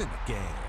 in the game.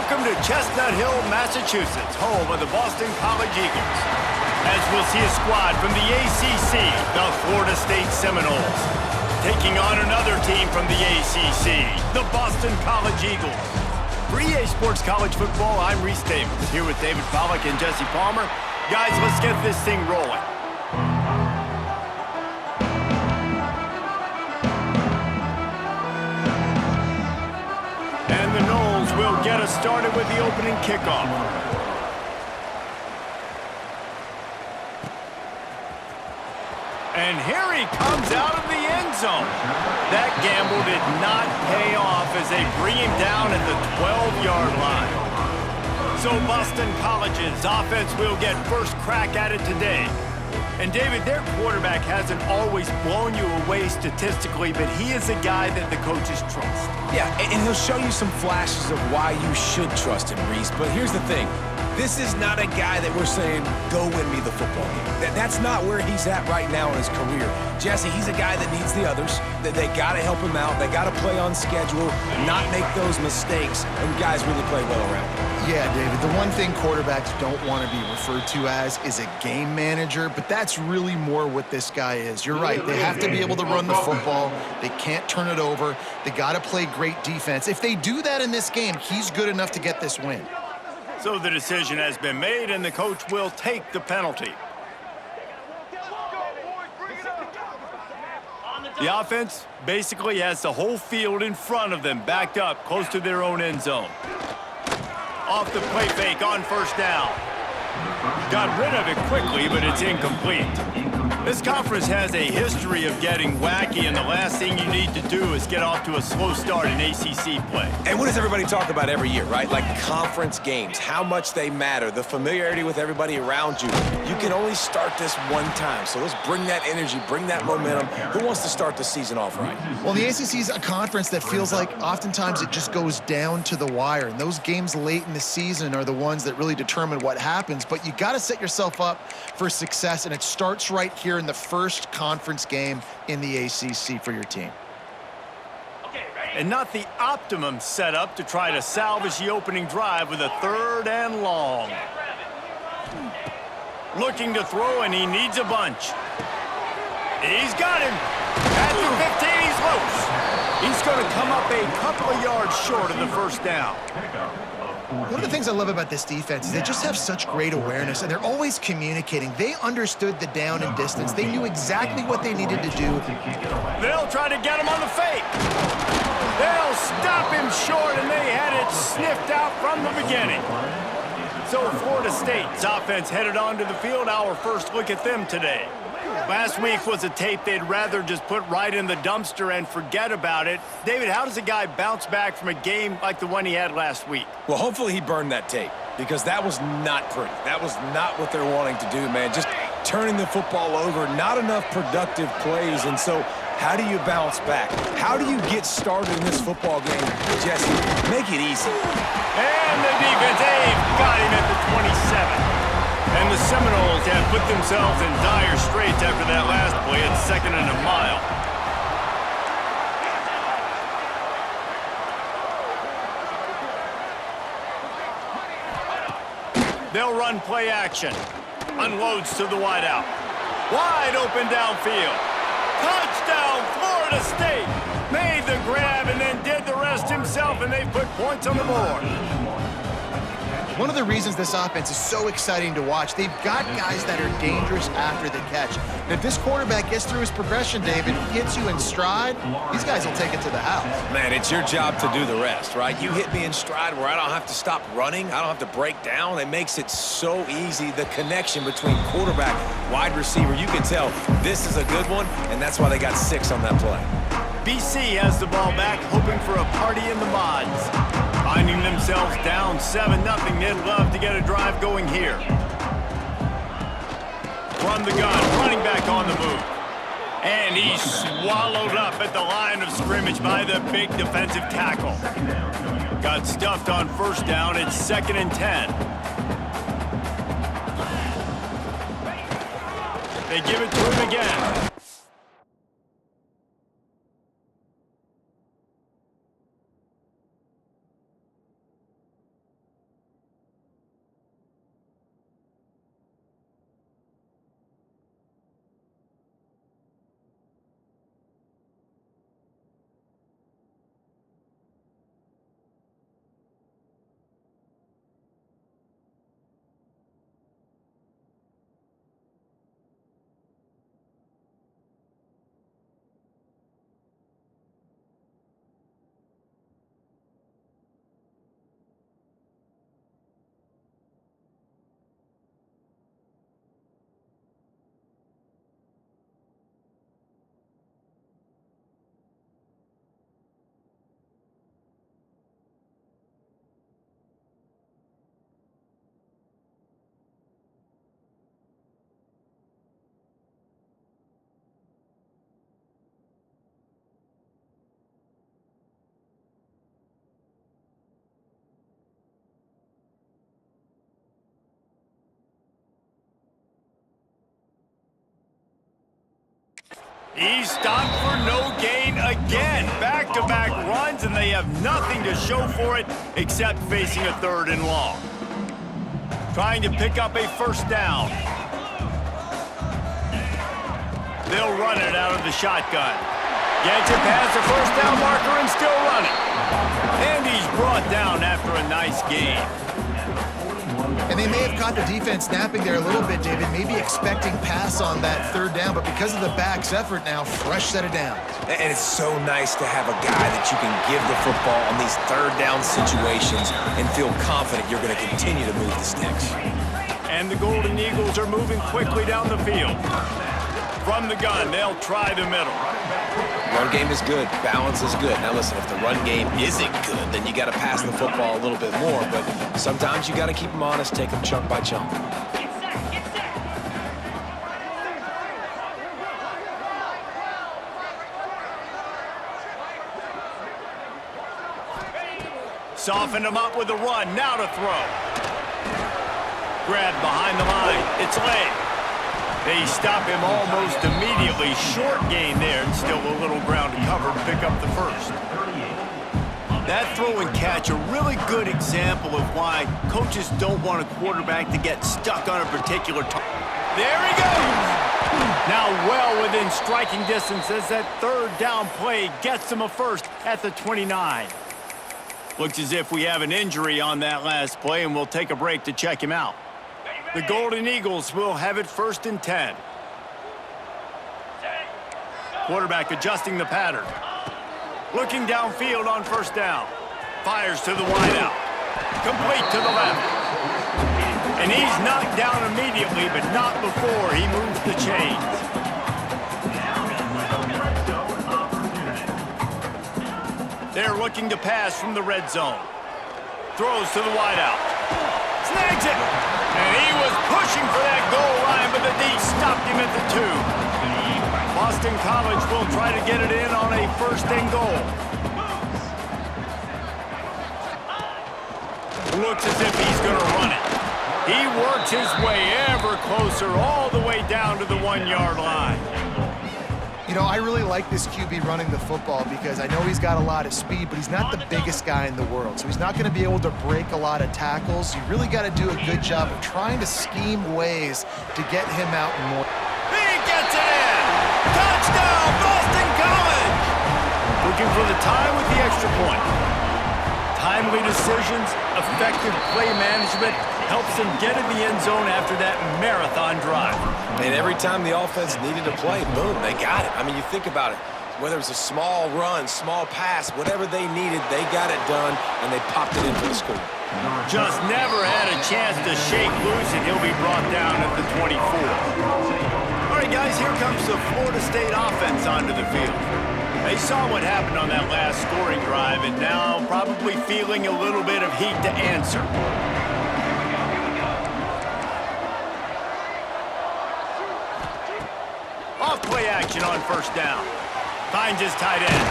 Welcome to Chestnut Hill, Massachusetts, home of the Boston College Eagles. As we'll see a squad from the ACC, the Florida State Seminoles, taking on another team from the ACC, the Boston College Eagles. For EA Sports College Football, I'm Reese Davis, here with David Pollack and Jesse Palmer. Guys, let's get this thing rolling. And the Noles will get us started with the opening kickoff. And here he comes out of the end zone. That gamble did not pay off as they bring him down at the 12-yard line. So Boston College's offense will get first crack at it today. And David, their quarterback hasn't always blown you away statistically, but he is a guy that the coaches trust. Yeah, and he'll show you some flashes of why you should trust him, Reese. But here's the thing. This is not a guy that we're saying, go win me the football game. That's not where he's at right now in his career. Jesse, he's a guy that needs the others. That they got to help him out. They got to play on schedule, not make those mistakes, and guys really play well around him. Yeah, David, the one thing quarterbacks don't want to be referred to as is a game manager, but that's really more what this guy is. You're right. They have to be able to run the football. They can't turn it over. They got to play great defense. If they do that in this game, he's good enough to get this win. So the decision has been made, and the coach will take the penalty. The offense basically has the whole field in front of them, backed up close to their own end zone. Off the play fake on first down. Got rid of it quickly, but it's incomplete. This conference has a history of getting wacky, and the last thing you need to do is get off to a slow start in ACC play. And what does everybody talk about every year, right? Like conference games, how much they matter, the familiarity with everybody around you. You can only start this one time, so let's bring that energy, bring that momentum. Who wants to start the season off right? Well, the ACC is a conference that feels like oftentimes it just goes down to the wire, and those games late in the season are the ones that really determine what happens, but you got to set yourself up for success, and it starts right here in the first conference game in the ACC for your team. And not the optimum setup to try to salvage the opening drive with a 3rd and long. Looking to throw, and he needs a bunch. He's got him. At the 15, he's loose. He's going to come up a couple of yards short of the first down. One of the things I love about this defense is they just have such great awareness, and they're always communicating. They understood the down and distance. They knew exactly what they needed to do. They'll try to get him on the fake. They'll stop him short, and they had it sniffed out from the beginning. So Florida State's offense headed onto the field. Our first look at them today. Last week was a tape they'd rather just put right in the dumpster and forget about it. David, how does a guy bounce back from a game like the one he had last week? Well, hopefully he burned that tape, because that was not pretty. That was not what they're wanting to do, man. Just turning the football over, not enough productive plays. And so how do you bounce back? How do you get started in this football game, Jesse? Make it easy. And the defense, got him at the 27. And the Seminoles have put themselves in dire straits after that last play at 2nd and a mile. They'll run play action. Unloads to the wideout. Wide open downfield. Touchdown, Florida State. Made the grab and then did the rest himself, and they put points on the board. One of the reasons this offense is so exciting to watch, they've got guys that are dangerous after the catch. And if this quarterback gets through his progression, David, hits you in stride, these guys will take it to the house. Man, it's your job to do the rest, right? You hit me in stride where I don't have to stop running. I don't have to break down. It makes it so easy, the connection between quarterback, wide receiver. You can tell this is a good one, and that's why they got 6 on that play. BC has the ball back, hoping for a party in the mods. Finding themselves down 7-0, they'd love to get a drive going here. From the gun, running back on the move. And he's swallowed up at the line of scrimmage by the big defensive tackle. Got stuffed on first down, it's 2nd and 10. They give it to him again. He's stopped for no gain again. Back-to-back runs, and they have nothing to show for it except facing a 3rd and long. Trying to pick up a first down. They'll run it out of the shotgun. Gets it past the first down marker and still running. And he's brought down after a nice gain. And they may have caught the defense napping there a little bit, David, maybe expecting pass on that 3rd down, but because of the back's effort now, fresh set of downs. And it's so nice to have a guy that you can give the football on these 3rd down situations and feel confident you're going to continue to move the sticks. And the Golden Eagles are moving quickly down the field. From the gun, they'll try the middle. Run game is good. Balance is good. Now listen, if the run game isn't good, then you got to pass the football a little bit more. But sometimes you got to keep them honest, take them chunk by chunk. Soften him up with a run. Now to throw. Grab behind the line. It's Lay. They stop him almost immediately. Short gain there, and still a little ground to cover to pick up the first. That throw and catch, a really good example of why coaches don't want a quarterback to get stuck on a particular target. There he goes! Now well within striking distance as that 3rd down play gets him a first at the 29. Looks as if we have an injury on that last play, and we'll take a break to check him out. The Golden Eagles will have it 1st and 10. Quarterback adjusting the pattern. Looking downfield on 1st down. Fires to the wideout. Complete to the left. And he's knocked down immediately, but not before he moves the chains. They're looking to pass from the red zone. Throws to the wideout. Snags it! And he was pushing for that goal line, but the D stopped him at the 2. Boston College will try to get it in on a 1st and goal. Looks as if he's going to run it. He works his way ever closer all the way down to the 1-yard line. You know, I really like this QB running the football because I know he's got a lot of speed, but he's not the biggest guy in the world. So he's not going to be able to break a lot of tackles. You really got to do a good job of trying to scheme ways to get him out more. He gets it in! Touchdown, Boston College! Looking for the tie with the extra point. Timely decisions, effective play management helps them get in the end zone after that marathon drive. And every time the offense needed to play, boom, they got it. I mean, you think about it. Whether it was a small run, small pass, whatever they needed, they got it done, and they popped it in for the score. Just never had a chance to shake loose, and he'll be brought down at the 24. All right, guys, here comes the Florida State offense onto the field. They saw what happened on that last scoring drive, and now probably feeling a little bit of heat to answer. Off play action on 1st down. Finds his tight end.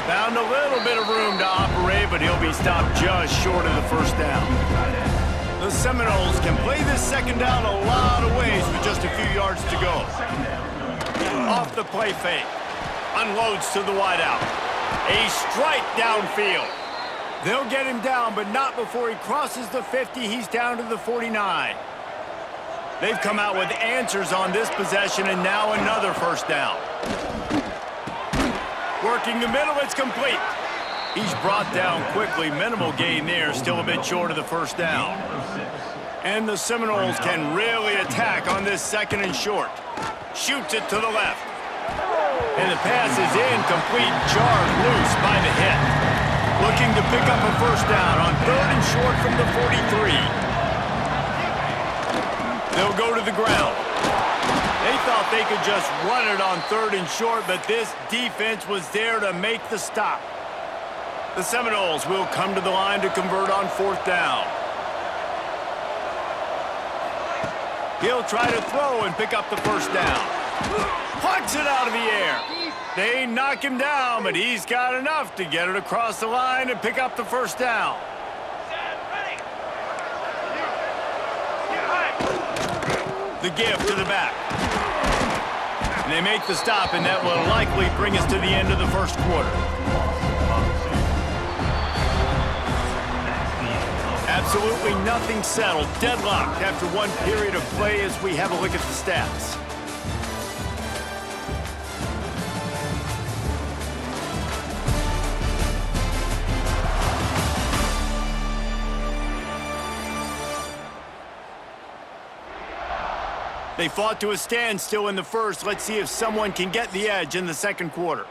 Found a little bit of room to operate, but he'll be stopped just short of the 1st down. The Seminoles can play this 2nd down a lot of ways with just a few yards to go. Off the play fake. Unloads to the wideout. A strike downfield. They'll get him down, but not before he crosses the 50. He's down to the 49. They've come out with answers on this possession, and now another 1st down. Working the middle, it's complete. He's brought down quickly. Minimal gain there, still a bit short of the 1st down. And the Seminoles can really attack on this 2nd and short. Shoots it to the left. And the pass is incomplete, jarred loose by the hit. Looking to pick up a 1st down on 3rd and short from the 43. They'll go to the ground. They thought they could just run it on 3rd and short, but this defense was there to make the stop. The Seminoles will come to the line to convert on 4th down. He'll try to throw and pick up the 1st down. Plucks it out of the air. They knock him down, but he's got enough to get it across the line and pick up the 1st down. The give to the back. And they make the stop, and that will likely bring us to the end of the first quarter. Absolutely nothing settled. Deadlocked after one period of play as we have a look at the stats. They fought to a standstill in the first. Let's see if someone can get the edge in the second quarter.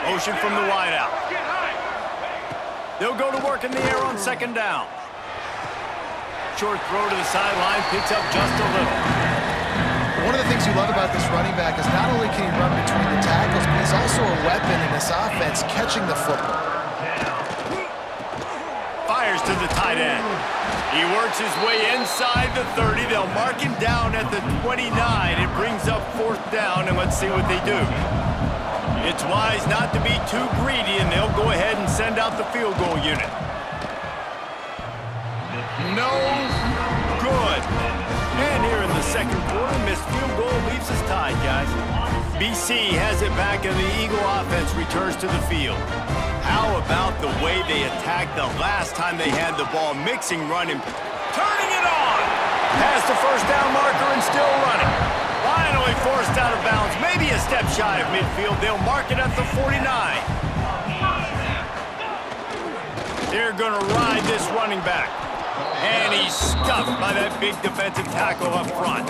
Motion from the wideout. They'll go to work in the air on second down. Short throw to the sideline, picks up just a little. One of the things you love about this running back is not only can he run between the tackles, but he's also a weapon in this offense catching the football. Fires to the tight end. He works his way inside the 30. They'll mark him down at the 29. It brings up fourth down, and let's see what they do. It's wise not to be too greedy, and they'll go ahead and send out the field goal unit. No good. And here in the second quarter, missed field goal leaves us tied, guys. BC has it back, and the Eagle offense returns to the field. How about the way they attacked the last time they had the ball, mixing, running, turning it on! Past the first down marker and still running. Finally forced out of bounds, maybe a step shy of midfield. They'll mark it at the 49. They're going to ride this running back. And he's stuffed by that big defensive tackle up front.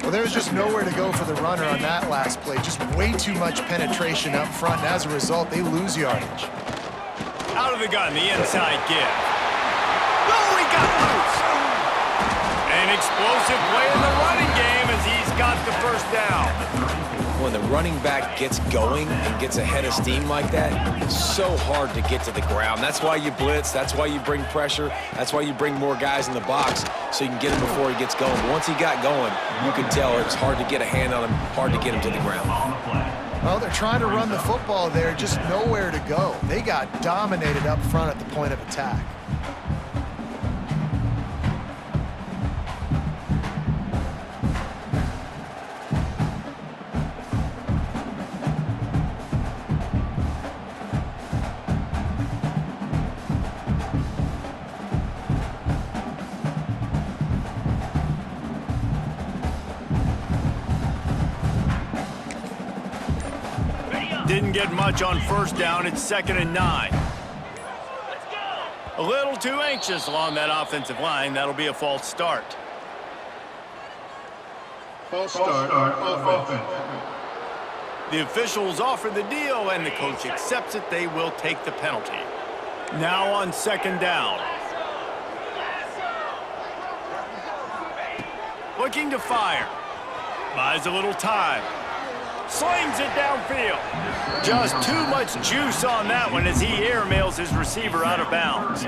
Well, there's just nowhere to go for the runner on that last play. Just way too much penetration up front, and as a result, they lose yardage. Out of the gun, the inside give. Oh, he got loose. An explosive play in the running game as he's got the first down. When the running back gets going and gets ahead of steam like that, it's so hard to get to the ground. That's why you blitz. That's why you bring pressure. That's why you bring more guys in the box so you can get him before he gets going. But once he got going, you could tell it was hard to get a hand on him, hard to get him to the ground. Well, they're trying to run the football there, just nowhere to go. They got dominated up front at the point of attack. Didn't get much on first down. It's 2nd and 9. A little too anxious along that offensive line. That'll be a false start. False start offense. The officials offer the deal, and the coach accepts it. They will take the penalty. Now on 2nd down. Looking to fire. Buys a little time. Slings it downfield. Just too much juice on that one as he airmails his receiver out of bounds.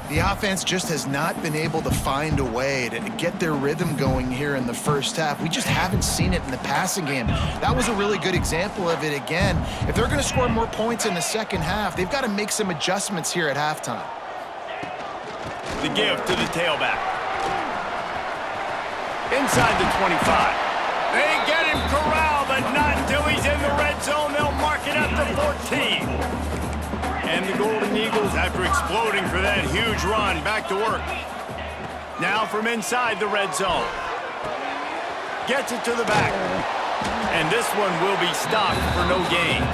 The offense just has not been able to find a way to get their rhythm going here in the first half. We just haven't seen it in the passing game. That was a really good example of it again. If they're going to score more points in the second half, they've got to make some adjustments here at halftime. The give to the tailback. Inside the 25. They get him corralled, but not until he's in the red zone. They'll mark it at the 14. And the Golden Eagles, after exploding for that huge run, back to work. Now from inside the red zone. Gets it to the back. And this one will be stopped for no gain.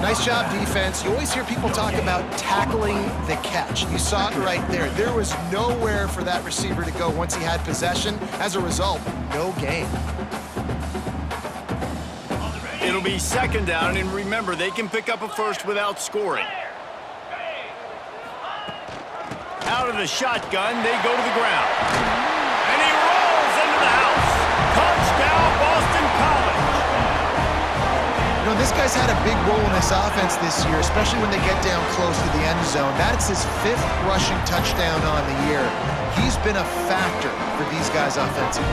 Nice job, defense. You always hear people talk about tackling the catch. You saw it right there. There was nowhere for that receiver to go once he had possession. As a result, no gain. It'll be 2nd down, and remember, they can pick up a first without scoring. Out of the shotgun, they go to the ground. And he rolls into the house. Touchdown, Boston College. You know, this guy's had a big role in this offense this year, especially when they get down close to the end zone. That's his 5th rushing touchdown on the year. He's been a factor for these guys offensively.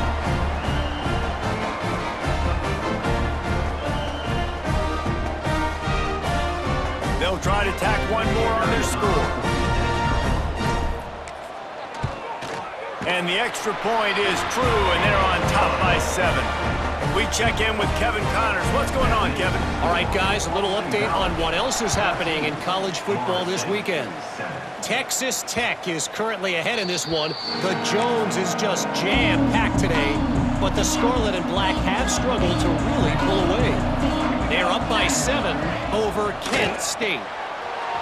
They'll try to tack one more on their score. And the extra point is true, and they're on top by 7. We check in with Kevin Connors. What's going on, Kevin? All right, guys, a little update on what else is happening in college football this weekend. Texas Tech is currently ahead in this one. The Jones is just jam-packed today, but the Scarlet and Black have struggled to really pull away. They're up by 7 over Kent State.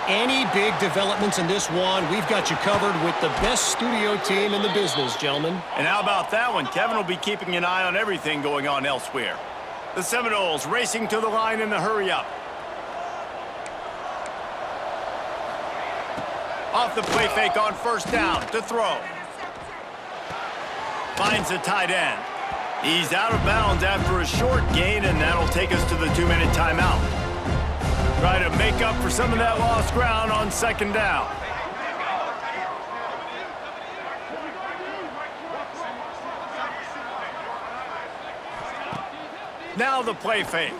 Any big developments in this one, we've got you covered with the best studio team in the business, gentlemen. And how about that one? Kevin will be keeping an eye on everything going on elsewhere. The Seminoles racing to the line in the hurry-up. Off the play fake on first down to throw. Finds the tight end. He's out of bounds after a short gain, and that'll take us to the 2-minute timeout. Try to make up for some of that lost ground on second down. Now the play fake.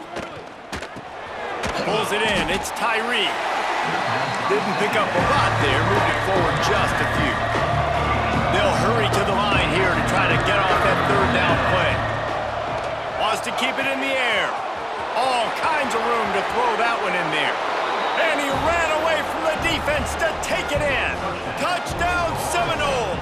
Pulls it in. It's Tyree. Didn't pick up a lot there. Moved it forward just a few. They'll hurry to the line here to try to get off that third down play. Wants to keep it in the air. All kinds of room to throw that one in there. And he ran away from the defense to take it in. Touchdown, Seminoles!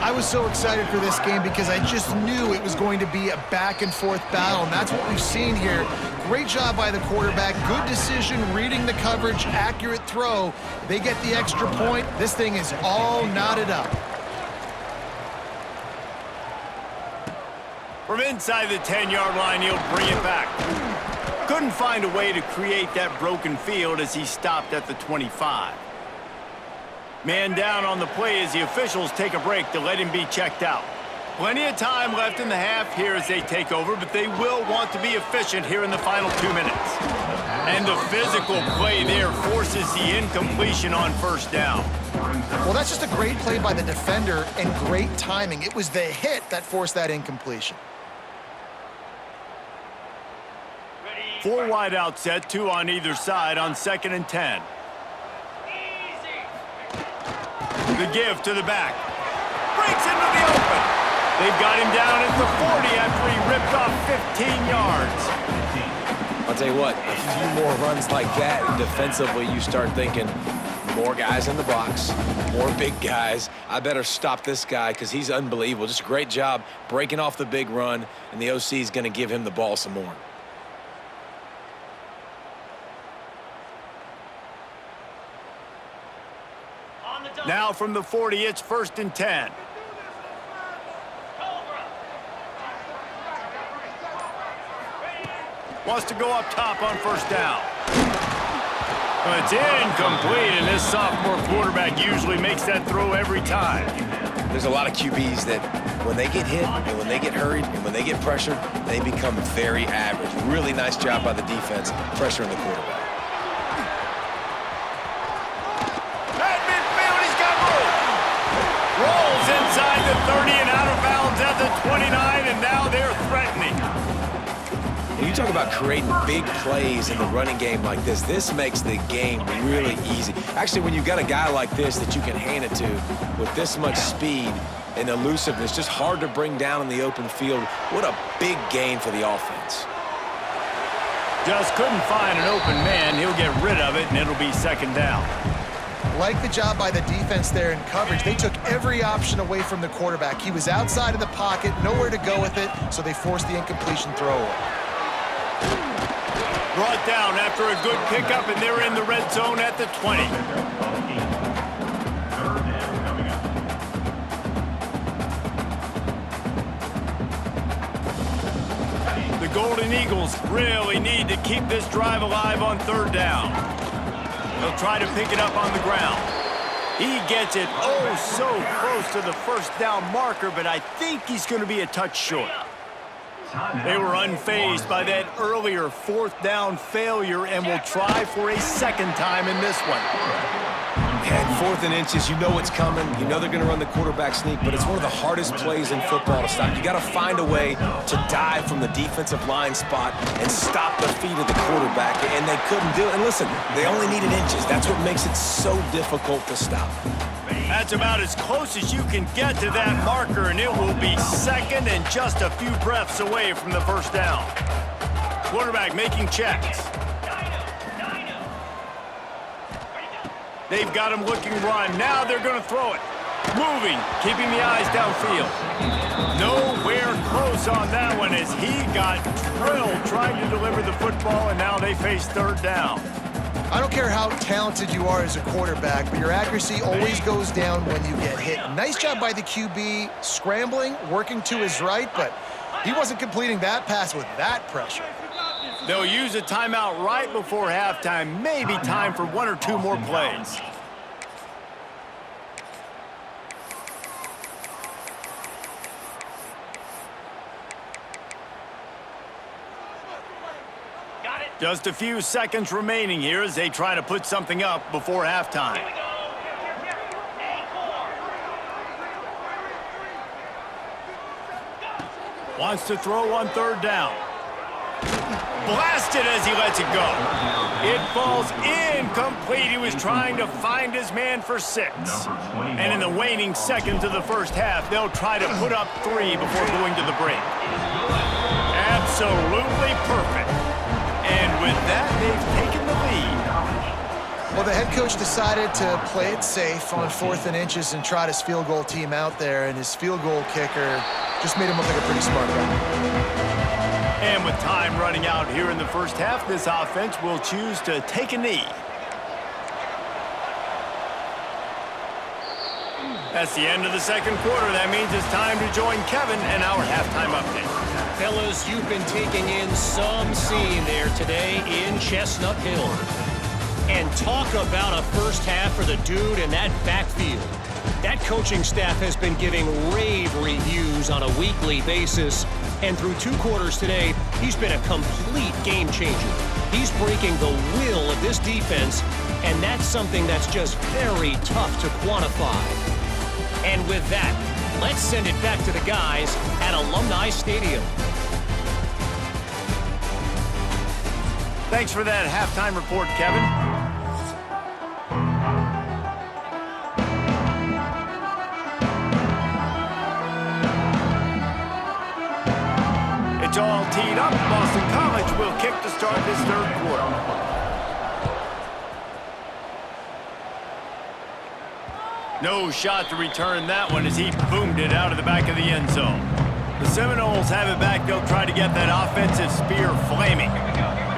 I was so excited for this game because I just knew it was going to be a back-and-forth battle, and that's what we've seen here. Great job by the quarterback. Good decision, reading the coverage, accurate throw. They get the extra point. This thing is all knotted up. From inside the 10-yard line, he'll bring it back. Couldn't find a way to create that broken field as he stopped at the 25. Man down on the play as the officials take a break to let him be checked out. Plenty of time left in the half here as they take over, but they will want to be efficient here in the final 2 minutes. And the physical play there forces the incompletion on first down. Well, that's just a great play by the defender and great timing. It was the hit that forced that incompletion. 4 wide out set, 2 on either side on 2nd and 10. The give to the back. Breaks into the open. They've got him down at the 40 after he ripped off 15 yards. I'll tell you what, a few more runs like that, and defensively you start thinking, more guys in the box, more big guys. I better stop this guy because he's unbelievable. Just a great job breaking off the big run, and the OC is going to give him the ball some more. Now from the 40, it's 1st and 10. Wants to go up top on first down. It's incomplete, and this sophomore quarterback usually makes that throw every time. There's a lot of QBs that when they get hit and when they get hurried and when they get pressured, they become very average. Really nice job by the defense pressuring the quarterback. Rolls inside the 30 and out of bounds at the 29, and now they're threatening. And you talk about creating big plays in the running game like this. This makes the game really easy. Actually, when you've got a guy like this that you can hand it to with this much speed and elusiveness, just hard to bring down in the open field. What a big gain for the offense. Just couldn't find an open man. He'll get rid of it, and it'll be 2nd down. Like the job by the defense there in coverage. They took every option away from the quarterback. He was outside of the pocket, nowhere to go with it, so they forced the incompletion throwaway. Brought down after a good pickup, and they're in the red zone at the 20. The Golden Eagles really need to keep this drive alive on 3rd down. They'll try to pick it up on the ground. He gets it oh so close to the first down marker, but I think he's going to be a touch short. They were unfazed by that earlier 4th down failure and will try for a 2nd time in this one. And 4th and inches, you know it's coming. You know they're going to run the quarterback sneak, but it's one of the hardest plays in football to stop. You got to find a way to dive from the defensive line spot and stop the feet of the quarterback, and they couldn't do it. And listen, they only needed inches. That's what makes it so difficult to stop. That's about as close as you can get to that marker, and it will be second and just a few breaths away from the first down. Quarterback making checks. They've got him looking run. Now they're going to throw it. Moving, keeping the eyes downfield. Nowhere close on that one as he got drilled trying to deliver the football, and now they face third down. I don't care how talented you are as a quarterback, but your accuracy always goes down when you get hit. Nice job by the QB, scrambling, working to his right, but he wasn't completing that pass with that pressure. They'll use a timeout right before halftime. Maybe time for one or two more plays. Just a few seconds remaining here as they try to put something up before halftime. Wants to throw on third down. Blasted as he lets it go. It falls incomplete. He was trying to find his man for 6. And in the waning seconds of the first half, they'll try to put up 3 before going to the break. Absolutely perfect. And with that, they've taken the lead. Well, the head coach decided to play it safe on 4th and inches and trot his field goal team out there, and his field goal kicker just made him look like a pretty smart guy. And with time running out here in the first half, this offense will choose to take a knee. That's the end of the second quarter. That means it's time to join Kevin and our halftime update. Fellas, you've been taking in some scene there today in Chestnut Hill. And talk about a first half for the dude in that backfield. That coaching staff has been giving rave reviews on a weekly basis. And through 2 quarters today, he's been a complete game changer. He's breaking the will of this defense, and that's something that's just very tough to quantify. And with that, let's send it back to the guys at Alumni Stadium. Thanks for that halftime report, Kevin. It's all teed up. Boston College will kick to start this third quarter. No shot to return that one as he boomed it out of the back of the end zone. The Seminoles have it back. They'll try to get that offensive spear flaming.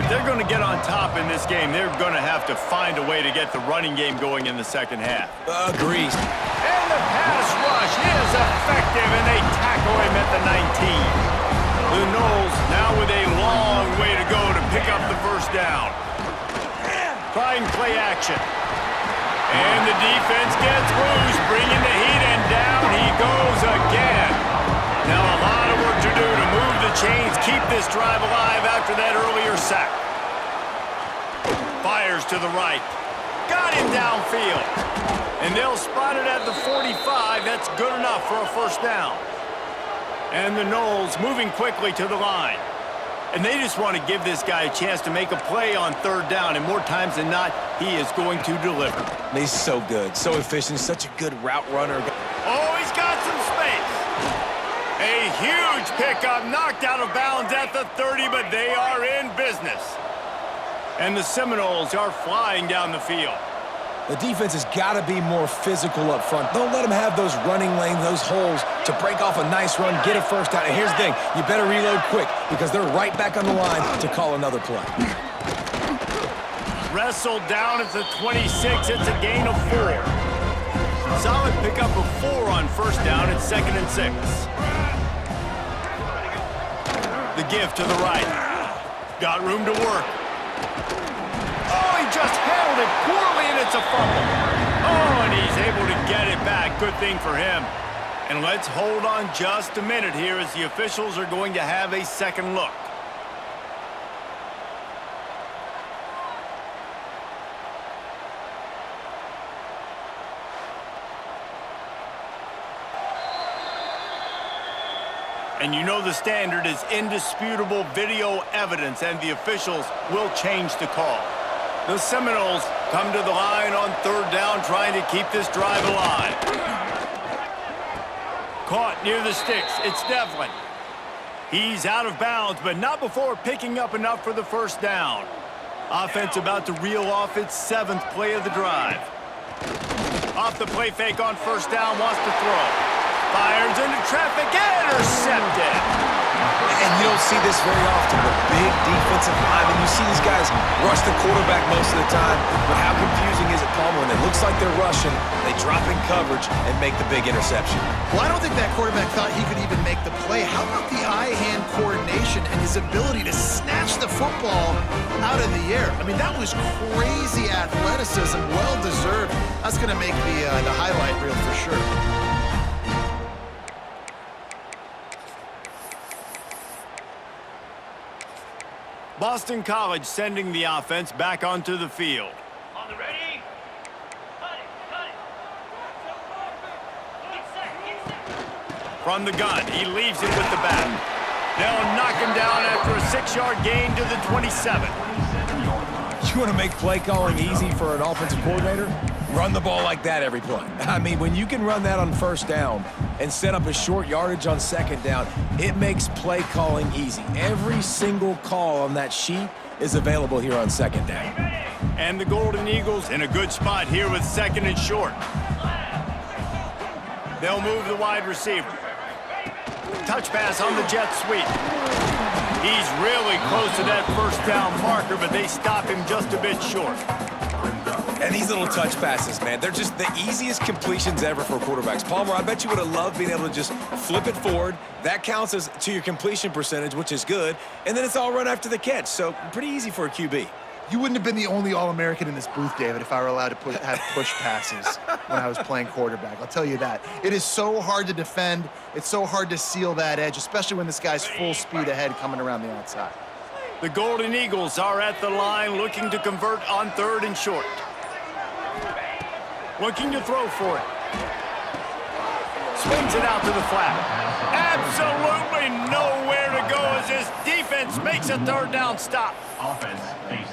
If they're going to get on top in this game, they're going to have to find a way to get the running game going in the second half. Agreed. And the pass rush is effective, and they tackle him at the 19. The Noles now with a long way to go to pick up the first down. Trying play action. And the defense gets loose, bringing the heat, and down he goes again. Now a lot of work to do to move the chains, keep this drive alive after that earlier sack. Fires to the right. Got him downfield. And they'll spot it at the 45. That's good enough for a first down. And the Noles moving quickly to the line. And they just want to give this guy a chance to make a play on third down, and more times than not, he is going to deliver. He's so good, so efficient, such a good route runner. Oh, he's got some space. A huge pickup, knocked out of bounds at the 30, but they are in business. And the Seminoles are flying down the field. The defense has got to be more physical up front. Don't let them have those running lanes, those holes to break off a nice run, get a first down. And here's the thing, you better reload quick because they're right back on the line to call another play. Wrestled down at the 26. It's a gain of 4. Solid pickup of 4 on first down. It's 2nd and 6. The give to the right. Got room to work. Oh, he just handled it poorly, and it's a fumble. Oh, and he's able to get it back. Good thing for him. And let's hold on just a minute here as the officials are going to have a second look. And you know the standard is indisputable video evidence, and the officials will change the call. The Seminoles come to the line on third down, trying to keep this drive alive. Caught near the sticks. It's Devlin. He's out of bounds, but not before picking up enough for the first down. Offense about to reel off its 7th play of the drive. Off the play fake on first down, wants to throw. Fires into traffic, intercepted. And you don't see this very often, the big defensive linemen. You see these guys rush the quarterback most of the time, but how confusing is it, Palmer, when it looks like they're rushing, they drop in coverage and make the big interception? Well, I don't think that quarterback thought he could even make the play. How about the eye-hand coordination and his ability to snatch the football out of the air? I mean, that was crazy athleticism, well-deserved. That's going to make the highlight reel for sure. Boston College sending the offense back onto the field. On the ready. Cut it. Get set. From the gun, he leaves it with the back. They'll knock him down after a 6-yard gain to the 27. You want to make play calling easy for an offensive coordinator? Run the ball like that every play. I mean, when you can run that on first down and set up a short yardage on second down, it makes play calling easy. Every single call on that sheet is available here on second down. And the Golden Eagles in a good spot here with 2nd and short. They'll move the wide receiver. Touch pass on the jet sweep. He's really close to that first down marker, but they stop him just a bit short. And these little touch passes, man, they're just the easiest completions ever for quarterbacks. Palmer, I bet you would have loved being able to just flip it forward. That counts as to your completion percentage, which is good. And then it's all run after the catch, so pretty easy for a QB. You wouldn't have been the only All-American in this booth, David, if I were allowed to have push passes when I was playing quarterback. I'll tell you that. It is so hard to defend. It's so hard to seal that edge, especially when this guy's full speed ahead coming around the outside. The Golden Eagles are at the line looking to convert on 3rd and short. Looking to throw for it. Swings it out to the flat. Absolutely nowhere to go as this defense makes a 3rd down stop.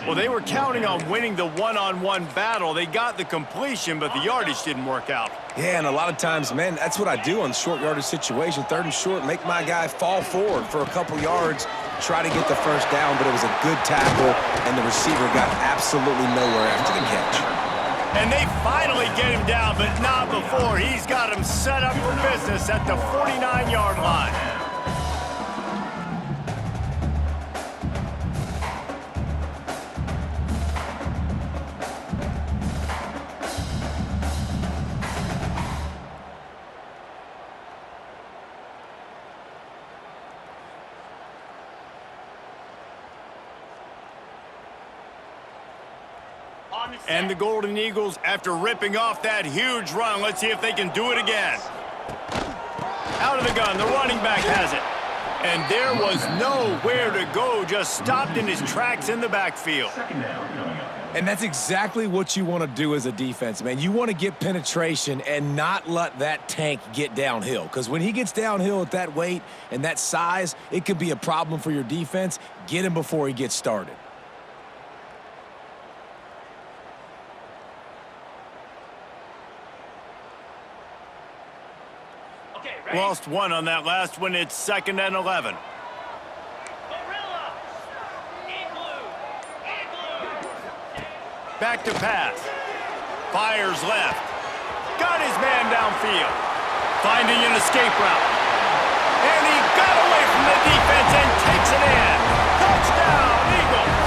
Well, they were counting on winning the one-on-one battle. They got the completion, but the yardage didn't work out. Yeah, and a lot of times, man, that's what I do on short yardage situation. 3rd and short, make my guy fall forward for a couple yards, try to get the first down, but it was a good tackle, and the receiver got absolutely nowhere after the catch. And they finally get him down, but not before. He's got him set up for business at the 49-yard line. And the Golden Eagles, after ripping off that huge run, let's see if they can do it again. Out of the gun, the running back has it. And there was nowhere to go, just stopped in his tracks in the backfield. And that's exactly what you want to do as a defense, man. You want to get penetration and not let that tank get downhill. Because when he gets downhill at that weight and that size, it could be a problem for your defense. Get him before he gets started. Lost one on that last one. It's 2nd and 11. Back to pass. Fires left. Got his man downfield. Finding an escape route. And he got away from the defense and takes it in. Touchdown, Eagles.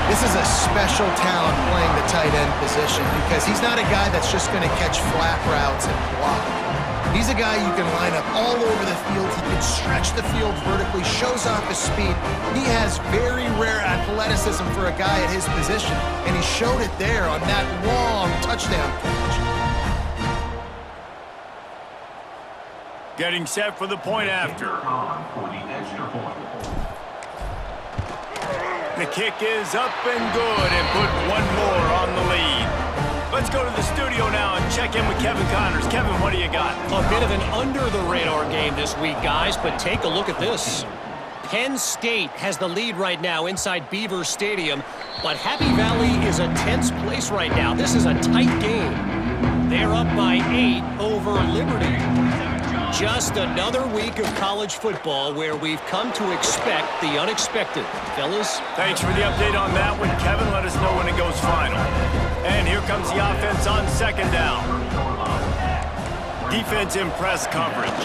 This is a special talent playing the tight end position because he's not a guy that's just going to catch flat routes and block. He's a guy you can line up all over the field. He can stretch the field vertically, shows off his speed. He has very rare athleticism for a guy at his position, and he showed it there on that long touchdown catch. Getting set for the point after. The kick is up and good and put one more on the lead. Let's go to the studio now and check in with Kevin Connors. Kevin, what do you got? A bit of an under-the-radar game this week, guys, but take a look at this. Penn State has the lead right now inside Beaver Stadium, but Happy Valley is a tense place right now. This is a tight game. They're up by 8 over Liberty. Just another week of college football where we've come to expect the unexpected. Fellas? Thanks for the update on that one, Kevin. Let us know when it goes final. And here comes the offense on second down. Defense in press coverage.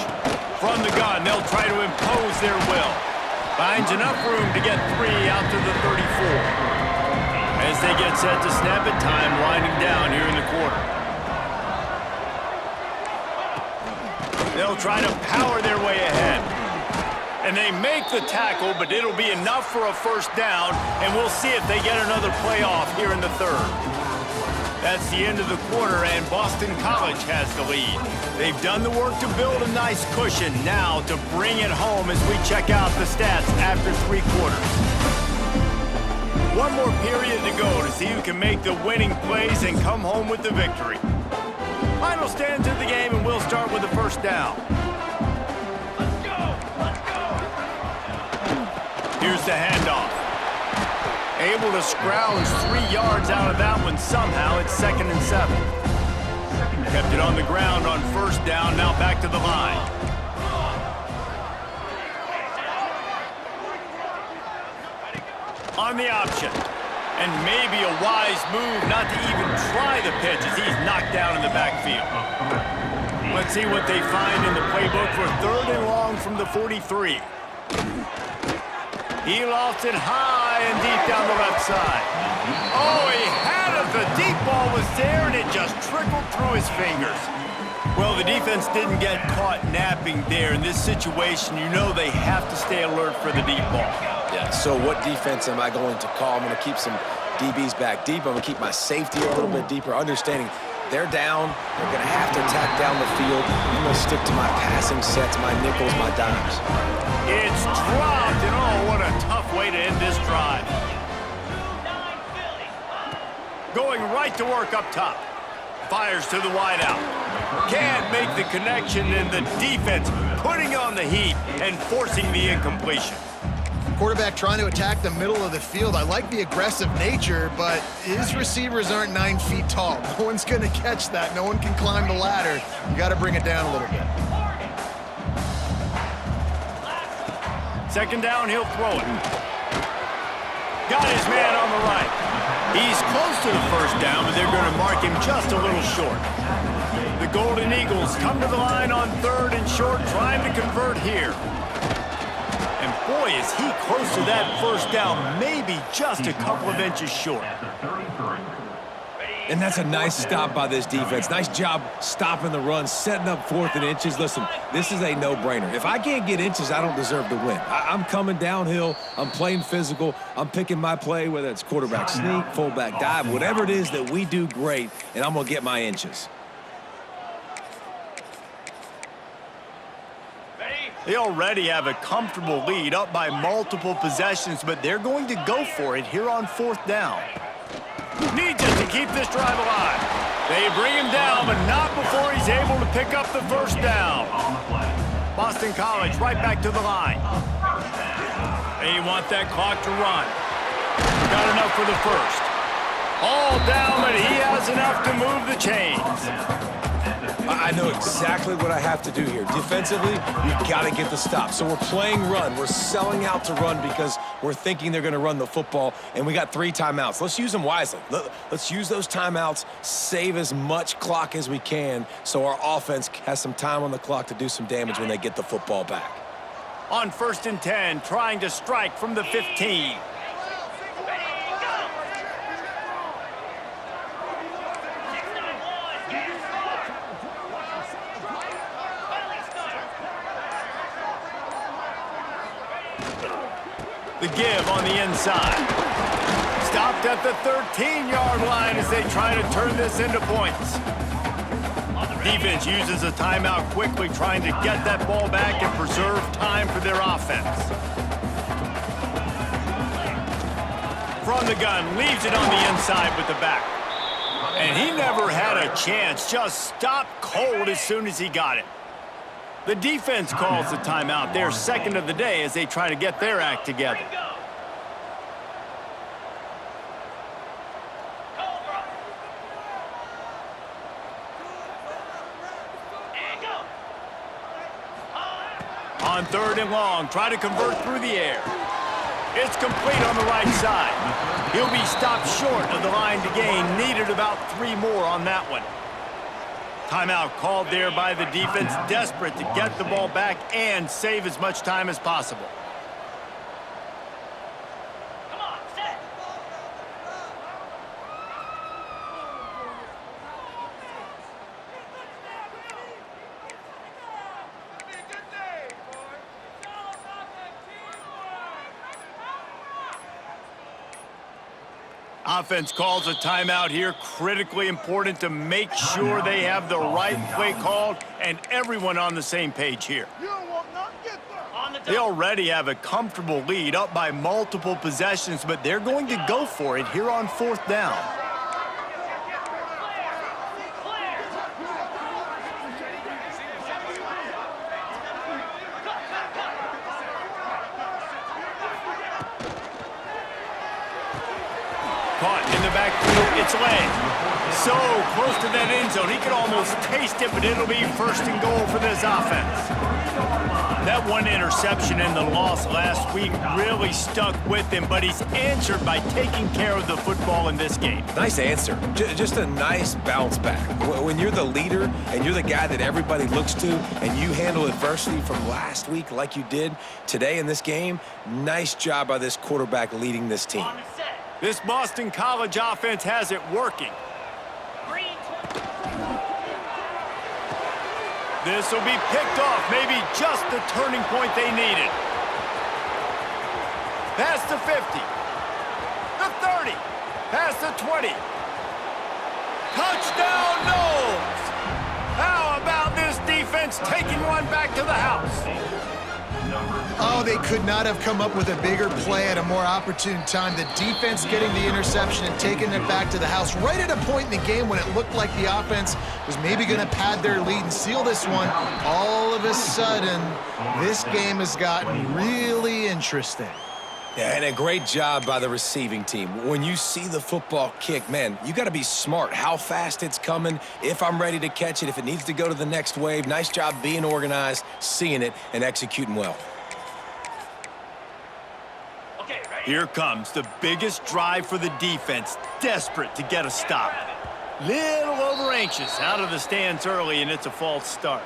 From the gun, they'll try to impose their will. Finds enough room to get 3 out to the 34. As they get set to snap it, time winding down here in the quarter. They'll try to power their way ahead. And they make the tackle, but it'll be enough for a first down, and we'll see if they get another playoff here in the third. That's the end of the quarter, and Boston College has the lead. They've done the work to build a nice cushion. Now to bring it home as we check out the stats after 3 quarters. One more period to go to see who can make the winning plays and come home with the victory. Final stands of the game, and we'll start with the first down. Let's go! Let's go! Here's the handoff. Able to scrounge 3 yards out of that one somehow. It's 2nd and 7. Kept it on the ground on first down. Now back to the line. On the option. And maybe a wise move not to even try the pitch as he's knocked down in the backfield. Let's see what they find in the playbook for 3rd and long from the 43. He lofts it high and deep down the left side. Oh, he had it. The deep ball was there, and it just trickled through his fingers. Well, the defense didn't get caught napping there. In this situation, you know they have to stay alert for the deep ball. Yeah, so what defense am I going to call? I'm going to keep some DBs back deep. I'm going to keep my safety a little bit deeper, understanding they're down. They're going to have to attack down the field. I'm going to stick to my passing sets, my nickels, my dimes. It's dropped, and oh, what a tough way to end this drive. Going right to work up top. Fires to the wideout. Can't make the connection, and the defense putting on the heat and forcing the incompletion. Quarterback trying to attack the middle of the field. I like the aggressive nature, but his receivers aren't 9 feet tall. No one's going to catch that. No one can climb the ladder. You got to bring it down a little bit. 2nd down, he'll throw it. Got his man on the right. He's close to the first down, but they're going to mark him just a little short. The Golden Eagles come to the line on 3rd and short, trying to convert here. And boy, is he close to that first down, maybe just a couple of inches short. And that's a nice stop by this defense. Nice job stopping the run, setting up 4th and inches. Listen, this is a no-brainer. If I can't get inches, I don't deserve to win. I'm coming downhill. I'm playing physical. I'm picking my play, whether it's quarterback sneak, fullback dive, whatever it is that we do great, and I'm going to get my inches. They already have a comfortable lead, up by multiple possessions, but they're going to go for it here on 4th down. Needs it to keep this drive alive. They bring him down, but not before he's able to pick up the first down. Boston College right back to the line. They want that clock to run. Got enough for the first. All down, but he has enough to move the chains. I know exactly what I have to do here. Defensively, we've got to get the stop. So we're playing run. We're selling out to run because we're thinking they're going to run the football, and we got 3 timeouts. Let's use them wisely. Let's use those timeouts, save as much clock as we can so our offense has some time on the clock to do some damage when they get the football back. On 1st and 10, trying to strike from the 15. The give on the inside. Stopped at the 13-yard line as they try to turn this into points. Defense uses a timeout quickly, trying to get that ball back and preserve time for their offense. From the gun, leaves it on the inside with the back. And he never had a chance, just stopped cold as soon as he got it. The defense calls the timeout. Their second of the day as they try to get their act together. On 3rd and long, try to convert through the air. It's complete on the right side. He'll be stopped short of the line to gain. Needed about 3 more on that one. Timeout called there by the defense, desperate to get the ball back and save as much time as possible. Come on, set. Offense calls a timeout here. Critically important to make sure they have the right play called and everyone on the same page here. On the They already have a comfortable lead up by multiple possessions, but they're going to go for it here on 4th down. Caught in the backfield, it's Lane. So close to that end zone, he could almost taste it, but it'll be 1st and goal for this offense. That one interception and the loss last week really stuck with him, but he's answered by taking care of the football in this game. Nice answer. Just a nice bounce back. When you're the leader and you're the guy that everybody looks to and you handle adversity from last week like you did today in this game, nice job by this quarterback leading this team. On the set. This Boston College offense has it working. Green. This will be picked off, maybe just the turning point they needed. Past the 50, the 30, past the 20. Touchdown, Knowles! How about this defense taking one back to the house? Oh, they could not have come up with a bigger play at a more opportune time. The defense getting the interception and taking it back to the house right at a point in the game when it looked like the offense was maybe going to pad their lead and seal this one. All of a sudden, this game has gotten really interesting. Yeah, and a great job by the receiving team. When you see the football kick, man, you got to be smart how fast it's coming, if I'm ready to catch it, if it needs to go to the next wave. Nice job being organized, seeing it, and executing well. Okay, ready? Here comes the biggest drive for the defense, desperate to get a stop. Little over anxious, out of the stands early, and it's a false start.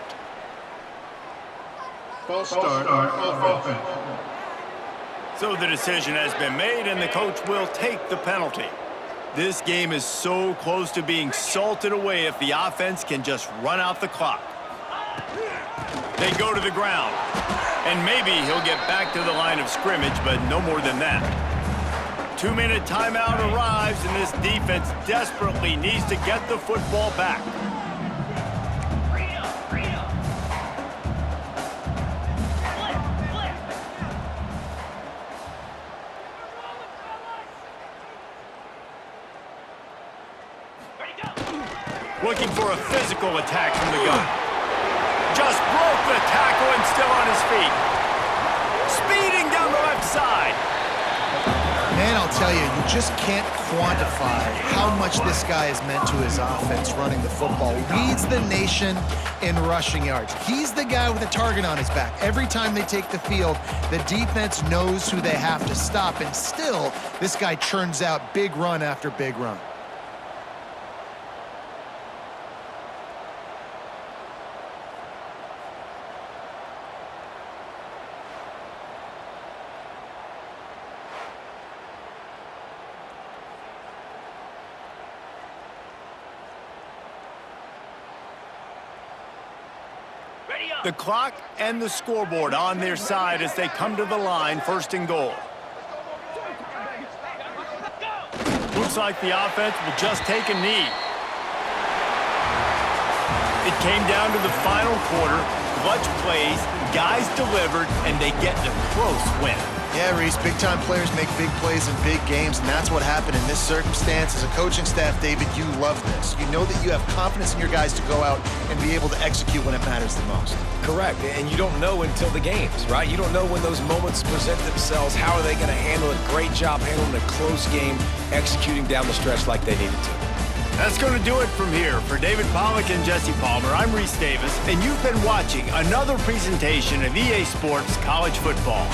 False start on offense. So the decision has been made, and the coach will take the penalty. This game is so close to being salted away if the offense can just run out the clock. They go to the ground, and maybe he'll get back to the line of scrimmage, but no more than that. 2-minute timeout arrives, and this defense desperately needs to get the football back. Free up, free up. Flip, flip. Ready, go. Looking for a physical attack from the gun. Just broke the tackle and still on his feet. Speeding down the left side. Man, I'll tell you, you just can't quantify how much this guy has meant to his offense running the football. Leads the nation in rushing yards. He's the guy with a target on his back. Every time they take the field, the defense knows who they have to stop, and still, this guy churns out big run after big run. Ready up. The clock and the scoreboard on their side as they come to the line, 1st and goal. Looks like the offense will just take a knee. It came down to the final quarter. clutch plays, guys delivered, and they get the close win. Yeah, Reese, big-time players make big plays in big games, and that's what happened in this circumstance. As a coaching staff, David, you love this. You know that you have confidence in your guys to go out and be able to execute when it matters the most. Correct, and you don't know until the games, right? You don't know when those moments present themselves. How are they going to handle it? Great job handling a close game, executing down the stretch like they needed to. That's going to do it from here. For David Pollack and Jesse Palmer, I'm Reese Davis, and you've been watching another presentation of EA Sports College Football.